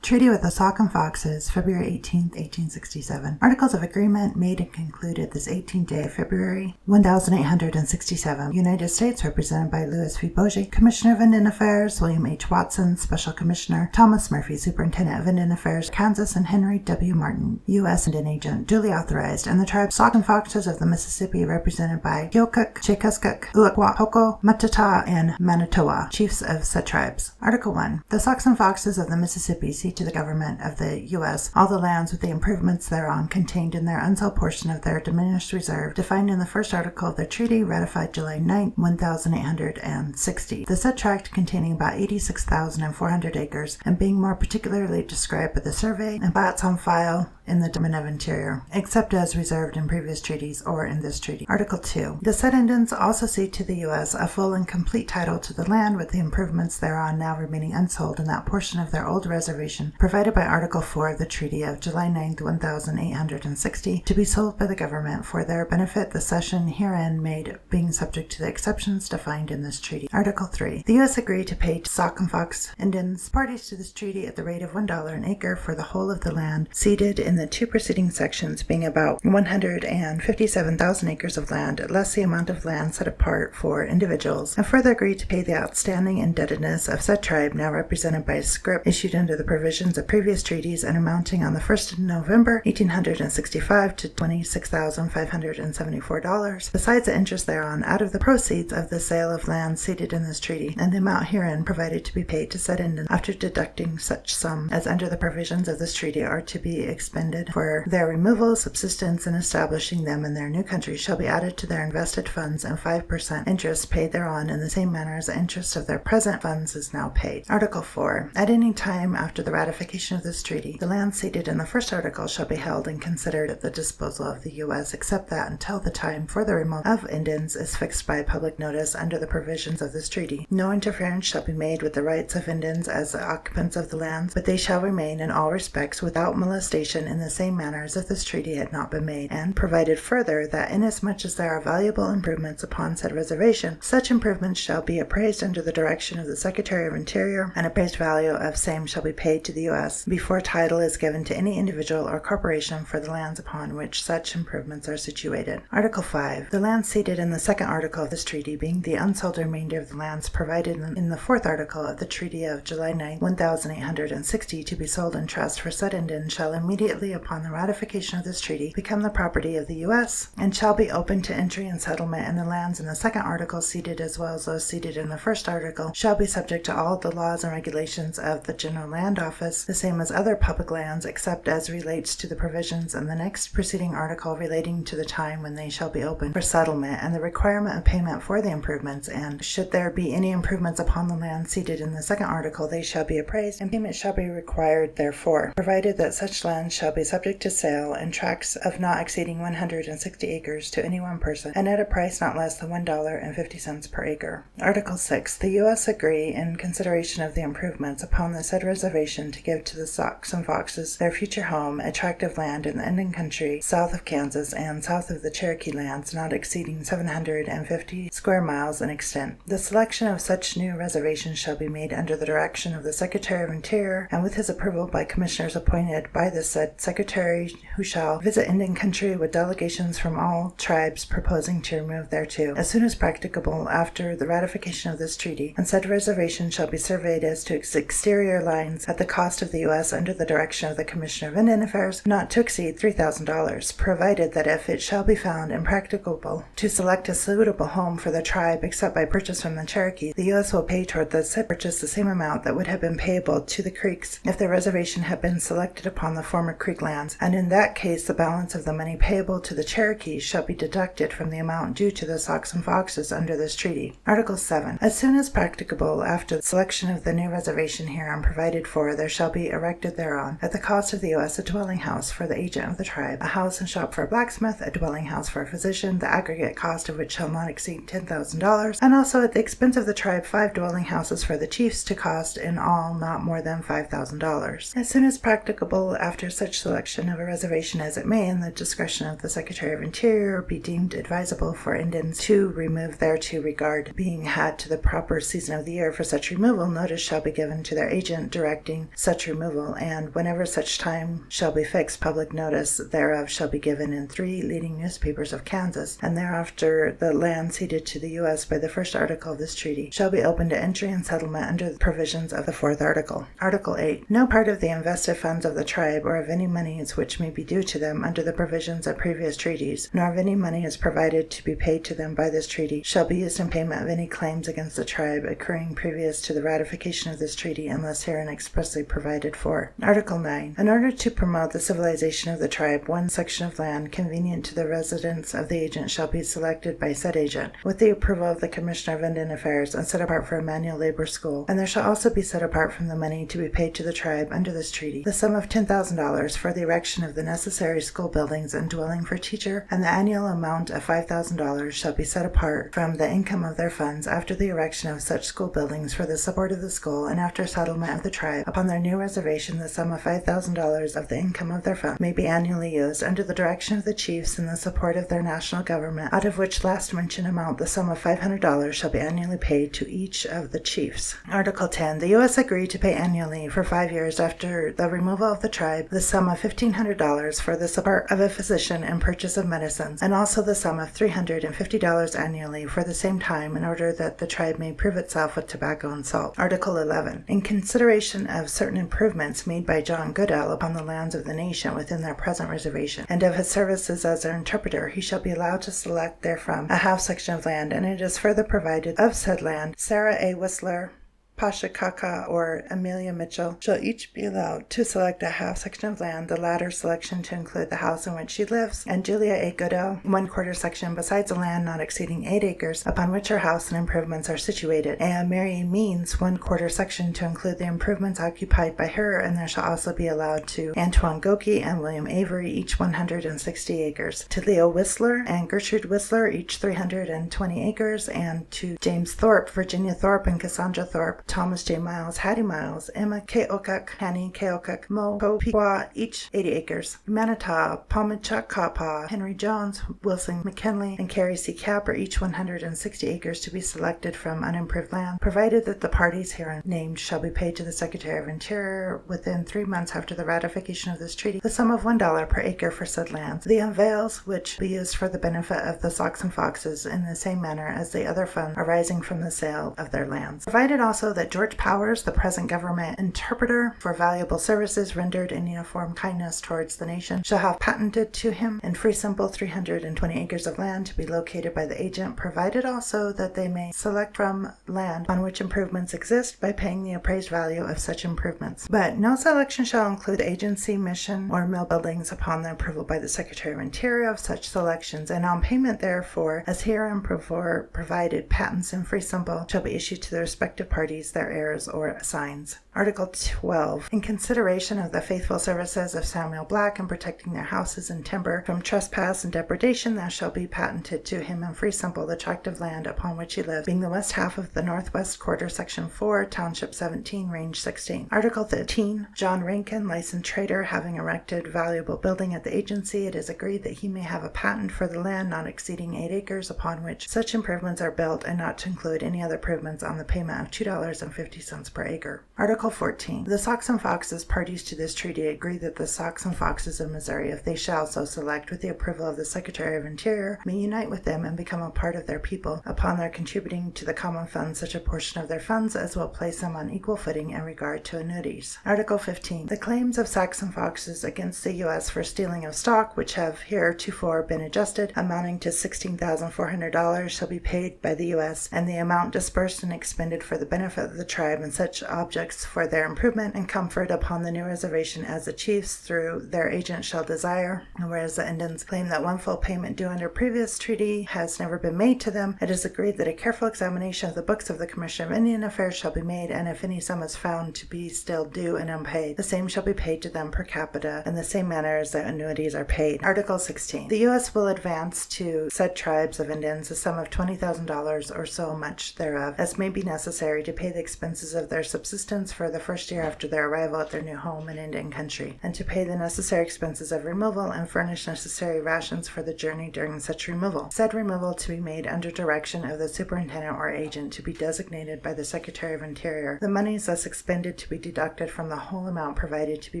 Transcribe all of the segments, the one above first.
Treaty with the Sauk and Foxes, February 18, 1867. Articles of Agreement made and concluded this 18th day of February, 1867. United States, represented by Louis V. Bogie, Commissioner of Indian Affairs, William H. Watson, Special Commissioner, Thomas Murphy, Superintendent of Indian Affairs, Kansas, and Henry W. Martin, U.S. Indian Agent, duly authorized, and the tribes Sauk and Foxes of the Mississippi, represented by Keokuk, Chekuskuk, Uakwa, Hoko, Matata, and Manitowoc, chiefs of said tribes. Article 1. The Sauks and Foxes of the Mississippi cede to the government of the U.S. all the lands with the improvements thereon contained in their unsold portion of their diminished reserve, defined in the first article of their treaty, ratified July 9, 1860. The said tract containing about 86,400 acres, and being more particularly described by the survey and plats on file in the Department of Interior, except as reserved in previous treaties or in this treaty. Article 2. The said Indians also cede to the U.S. a full and complete title to the land with the improvements thereon now remaining unsold in that portion of their old reservation provided by Article 4 of the Treaty of July 9, 1860, to be sold by the government for their benefit, the cession herein made being subject to the exceptions defined in this treaty. Article 3. The U.S. agreed to pay to Sauk and Fox Indians, parties to this treaty, at the rate of $1 an acre for the whole of the land ceded in the two preceding sections, being about 157,000 acres of land, less the amount of land set apart for individuals, and further agreed to pay the outstanding indebtedness of said tribe, now represented by a scrip issued under the provisions of previous treaties and amounting on the 1st of November 1865 to $26,574, besides the interest thereon, out of the proceeds of the sale of land ceded in this treaty, and the amount herein provided to be paid to said Indians after deducting such sum as under the provisions of this treaty are to be expended for their removal, subsistence, and establishing them in their new country, shall be added to their invested funds, and 5% interest paid thereon in the same manner as the interest of their present funds is now paid. Article 4. At any time after the ratification of this treaty, the land ceded in the first article shall be held and considered at the disposal of the U.S., except that until the time for the removal of Indians is fixed by public notice under the provisions of this treaty, no interference shall be made with the rights of Indians as the occupants of the lands, but they shall remain in all respects without molestation in the same manner as if this treaty had not been made, and provided further that inasmuch as there are valuable improvements upon said reservation, such improvements shall be appraised under the direction of the Secretary of Interior, and appraised value of same shall be paid to the U.S. before title is given to any individual or corporation for the lands upon which such improvements are situated. Article 5. The land ceded in the second article of this treaty, being the unsold remainder of the lands provided in the fourth article of the Treaty of July 9, 1860, to be sold in trust for said Indians, shall immediately upon the ratification of this treaty become the property of the U.S. and shall be open to entry and settlement, and the lands in the second article ceded as well as those ceded in the first article shall be subject to all the laws and regulations of the General Land Office, the same as other public lands, except as relates to the provisions in the next preceding article relating to the time when they shall be open for settlement and the requirement of payment for the improvements, and should there be any improvements upon the land ceded in the second article, they shall be appraised and payment shall be required therefor, provided that such land shall be subject to sale and tracts of not exceeding 160 acres to any one person, and at a price not less than $1.50 per acre. Article 6. The U.S. agree, in consideration of the improvements upon the said reservation, to give to the Sauks and Foxes their future home, a tract of land in the Indian country south of Kansas and south of the Cherokee lands, not exceeding 750 square miles in extent. The selection of such new reservations shall be made under the direction of the Secretary of Interior, and with his approval by commissioners appointed by the said Secretary, who shall visit Indian country with delegations from all tribes proposing to remove thereto, as soon as practicable after the ratification of this treaty, and said reservation shall be surveyed as to its exterior lines at the cost of the U.S. under the direction of the Commissioner of Indian Affairs, not to exceed $3,000, provided that if it shall be found impracticable to select a suitable home for the tribe except by purchase from the Cherokee, the U.S. will pay toward the said purchase the same amount that would have been payable to the Creeks if the reservation had been selected upon the former Creek lands, and in that case the balance of the money payable to the Cherokees shall be deducted from the amount due to the Sauks and Foxes under this treaty. Article 7. As soon as practicable after the selection of the new reservation hereon provided for, there shall be erected thereon, at the cost of the U.S., a dwelling house for the agent of the tribe, a house and shop for a blacksmith, a dwelling house for a physician, the aggregate cost of which shall not exceed $10,000, and also at the expense of the tribe 5 dwelling houses for the chiefs, to cost in all not more than $5,000. As soon as practicable after such such selection of a reservation as it may, in the discretion of the Secretary of Interior, be deemed advisable for Indians to remove thereto, regard being had to the proper season of the year for such removal, notice shall be given to their agent directing such removal, and whenever such time shall be fixed, public notice thereof shall be given in 3 leading newspapers of Kansas, and thereafter the land ceded to the U.S. by the first article of this treaty shall be open to entry and settlement under the provisions of the 4th article. Article 8. No part of the invested funds of the tribe, or of any moneys which may be due to them under the provisions of previous treaties, nor of any money is provided to be paid to them by this treaty, shall be used in payment of any claims against the tribe occurring previous to the ratification of this treaty, unless herein expressly provided for. Article 9. In order to promote the civilization of the tribe, one section of land convenient to the residence of the agent shall be selected by said agent, with the approval of the Commissioner of Indian Affairs, and set apart for a manual labor school, and there shall also be set apart from the money to be paid to the tribe under this treaty the sum of $10,000 for the erection of the necessary school buildings and dwelling for teacher, and the annual amount of $5,000 shall be set apart from the income of their funds after the erection of such school buildings for the support of the school, and after settlement of the tribe upon their new reservation, the sum of $5,000 of the income of their funds may be annually used under the direction of the chiefs in the support of their national government, out of which last mentioned amount the sum of $500 shall be annually paid to each of the chiefs. Article 10. The U.S. agreed to pay annually for 5 years after the removal of the tribe the sum of $1,500 for the support of a physician and purchase of medicines, and also the sum of $350 annually for the same time, in order that the tribe may prove itself with tobacco and salt. Article 11. In consideration of certain improvements made by John Goodell upon the lands of the nation within their present reservation, and of his services as their interpreter, he shall be allowed to select therefrom a half section of land, and it is further provided of said land, Sarah A. Whistler, Pasha Kaka, or Amelia Mitchell shall each be allowed to select a half section of land, the latter selection to include the house in which she lives, and Julia A. Goodell 1/4 section besides a land not exceeding 8 acres upon which her house and improvements are situated, and Mary Means 1/4 section to include the improvements occupied by her, and there shall also be allowed to Antoine Goki and William Avery each 160 acres, to Leo Whistler and Gertrude Whistler each 320 acres, and to James Thorpe, Virginia Thorpe, and Cassandra Thorpe, Thomas J. Miles, Hattie Miles, Emma K. Okuk, Hanny K. Okuk, Mo Ko Piqua, each 80 acres. Manitow, Palmachuk Kappa, Henry Jones, Wilson McKinley, and Carrie C. Capper, each 160 acres to be selected from unimproved land, provided that the parties herein named shall be paid to the Secretary of Interior within 3 months after the ratification of this treaty, the sum of $1 per acre for said lands. The unveils, which be used for the benefit of the Sauks and Foxes in the same manner as the other funds arising from the sale of their lands. Provided also that George Powers, the present government interpreter, for valuable services rendered in uniform kindness towards the nation, shall have patented to him in free simple 320 acres of land to be located by the agent, provided also that they may select from land on which improvements exist by paying the appraised value of such improvements. But no selection shall include agency, mission, or mill buildings upon the approval by the Secretary of Interior of such selections, and on payment therefore, as hereinbefore provided, patents in free simple shall be issued to the respective parties, their heirs or assigns. Article 12. In consideration of the faithful services of Samuel Black in protecting their houses and timber from trespass and depredation, there shall be patented to him in free simple the tract of land upon which he lives, being the west half of the northwest quarter, section 4, township 17, range 16. Article 13. John Rankin, licensed trader, having erected valuable building at the agency, it is agreed that he may have a patent for the land not exceeding 8 acres upon which such improvements are built, and not to include any other improvements, on the payment of $2.50 per acre. Article 14. The Sauks and Foxes, parties to this treaty, agree that the Sauks and Foxes of Missouri, if they shall so select, with the approval of the Secretary of Interior, may unite with them and become a part of their people, upon their contributing to the common fund such a portion of their funds as will place them on equal footing in regard to annuities. Article 15. The claims of Sauks and Foxes against the U.S. for stealing of stock, which have heretofore been adjusted, amounting to $16,400, shall be paid by the U.S., and the amount disbursed and expended for the benefit of the tribe and such objects for their improvement and comfort upon the new reservation as the chiefs through their agent shall desire. And whereas the Indians claim that one full payment due under previous treaty has never been made to them, it is agreed that a careful examination of the books of the Commission of Indian Affairs shall be made, and if any sum is found to be still due and unpaid, the same shall be paid to them per capita in the same manner as their annuities are paid. Article 16. The U.S. will advance to said tribes of Indians a sum of $20,000 or so much thereof, as may be necessary to pay the expenses of their subsistence for for the first year after their arrival at their new home in Indian country, and to pay the necessary expenses of removal and furnish necessary rations for the journey during such removal. Said removal to be made under direction of the superintendent or agent to be designated by the Secretary of Interior. The monies thus expended to be deducted from the whole amount provided to be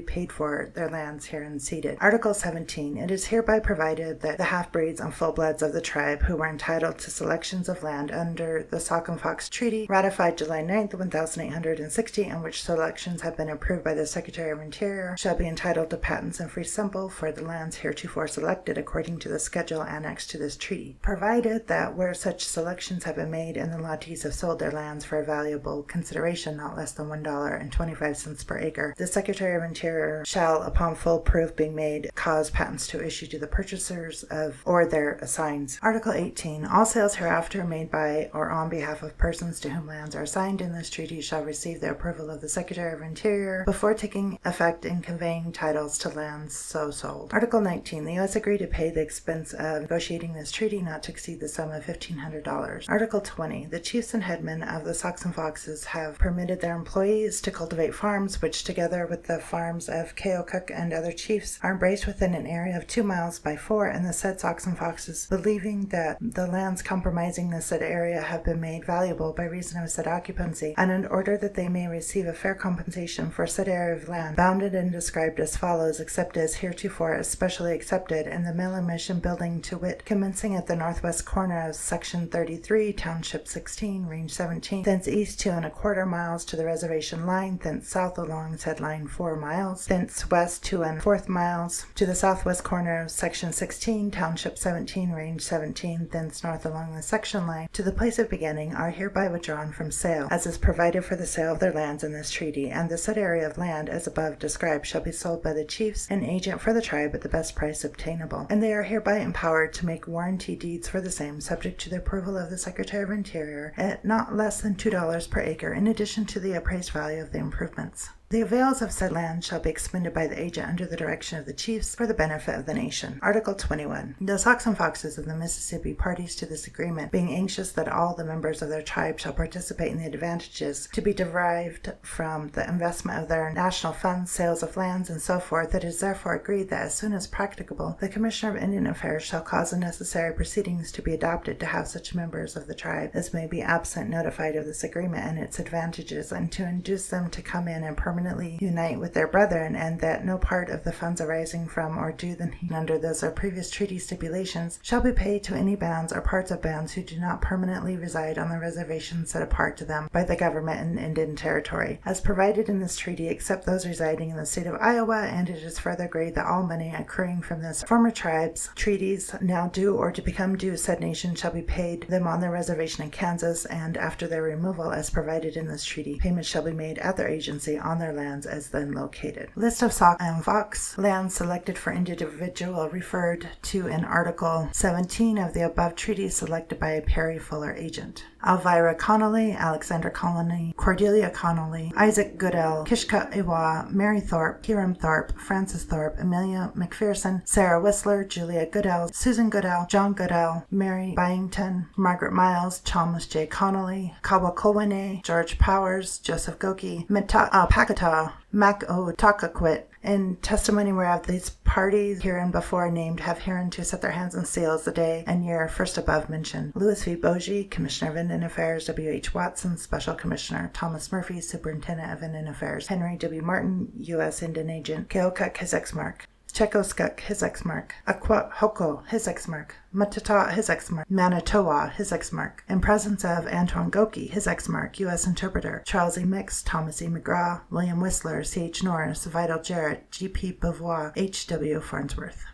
paid for their lands herein ceded. Article 17. It is hereby provided that the half-breeds and full-bloods of the tribe who were entitled to selections of land under the Sauk and Foxes Treaty, ratified July 9th, 1860, and which selections have been approved by the Secretary of Interior, shall be entitled to patents and free simple for the lands heretofore selected according to the schedule annexed to this treaty, provided that where such selections have been made and the lottees have sold their lands for a valuable consideration not less than $1.25 per acre, the Secretary of Interior shall, upon full proof being made, cause patents to issue to the purchasers of or their assigns. Article 18. All sales hereafter made by or on behalf of persons to whom lands are assigned in this treaty shall receive the approval of the Secretary of Interior before taking effect in conveying titles to lands so sold. Article 19. The U.S. agree to pay the expense of negotiating this treaty not to exceed the sum of $1,500. Article 20. The chiefs and headmen of the Sauks and Foxes have permitted their employees to cultivate farms which, together with the farms of Keokuk and other chiefs, are embraced within an area of 2 miles by 4, and the said Sauks and Foxes, believing that the lands comprising the said area have been made valuable by reason of said occupancy, and in order that they may receive a fair compensation for said area of land, bounded and described as follows, except as heretofore especially accepted, in the mill and mission building, to wit, commencing at the northwest corner of section 33, township 16, range 17, thence east 2¼ miles to the reservation line, thence south along said line 4 miles, thence west 2¼ miles to the southwest corner of section 16, township 17, range 17, thence north along the section line to the place of beginning, are hereby withdrawn from sale, as is provided for the sale of their lands in this treaty, and the said area of land, as above described, shall be sold by the chiefs and agent for the tribe at the best price obtainable, and they are hereby empowered to make warranty deeds for the same, subject to the approval of the Secretary of Interior, at not less than $2 per acre, in addition to the appraised value of the improvements. The avails of said land shall be expended by the agent under the direction of the chiefs for the benefit of the nation. Article 21. The Sauks and Foxes of the Mississippi, parties to this agreement, being anxious that all the members of their tribe shall participate in the advantages to be derived from the investment of their national funds, sales of lands, and so forth, it is therefore agreed that as soon as practicable, the Commissioner of Indian Affairs shall cause the necessary proceedings to be adopted to have such members of the tribe as may be absent notified of this agreement and its advantages, and to induce them to come in and permanently unite with their brethren, and that no part of the funds arising from or due them under those or previous treaty stipulations shall be paid to any bands or parts of bands who do not permanently reside on the reservations set apart to them by the government in Indian Territory, as provided in this treaty, except those residing in the state of Iowa, and it is further agreed that all money accruing from this former tribes, treaties now due or to become due said nation shall be paid them on their reservation in Kansas, and after their removal, as provided in this treaty, payments shall be made at their agency on their lands as then located. List of Sauk and Fox lands selected for individual referred to in Article 17 of the above treaty, selected by a Perry Fuller agent. Elvira Connolly, Alexander Connolly, Cordelia Connolly, Isaac Goodell, Kishka Iwa, Mary Thorpe, Hiram Thorpe, Francis Thorpe, Amelia McPherson, Sarah Whistler, Julia Goodell, Susan Goodell, John Goodell, Mary Byington, Margaret Miles, Thomas J. Connolly, Kawakowane, George Powers, Joseph Goki, Pakata, Mac O. Takakwit, in testimony whereof these parties hereinbefore named have hereunto set their hands and seals the day and year first above mentioned. Louis V. Bogie, Commissioner of Indian Affairs. W. H. Watson, Special Commissioner. Thomas Murphy, Superintendent of Indian Affairs. Henry W. Martin, U.S. Indian Agent. Keokuk, his ex-mark. Chekoskuk, his ex-mark. Aquahoko, his ex-mark. Matata, his ex-mark. Manitowa, his ex-mark. In presence of Antoine Goki, his ex-mark, U.S. Interpreter. Charles E. Mix, Thomas E. McGraw, William Whistler, C.H. Norris, Vidal Jarrett, G.P. Beauvoir, H.W. Farnsworth.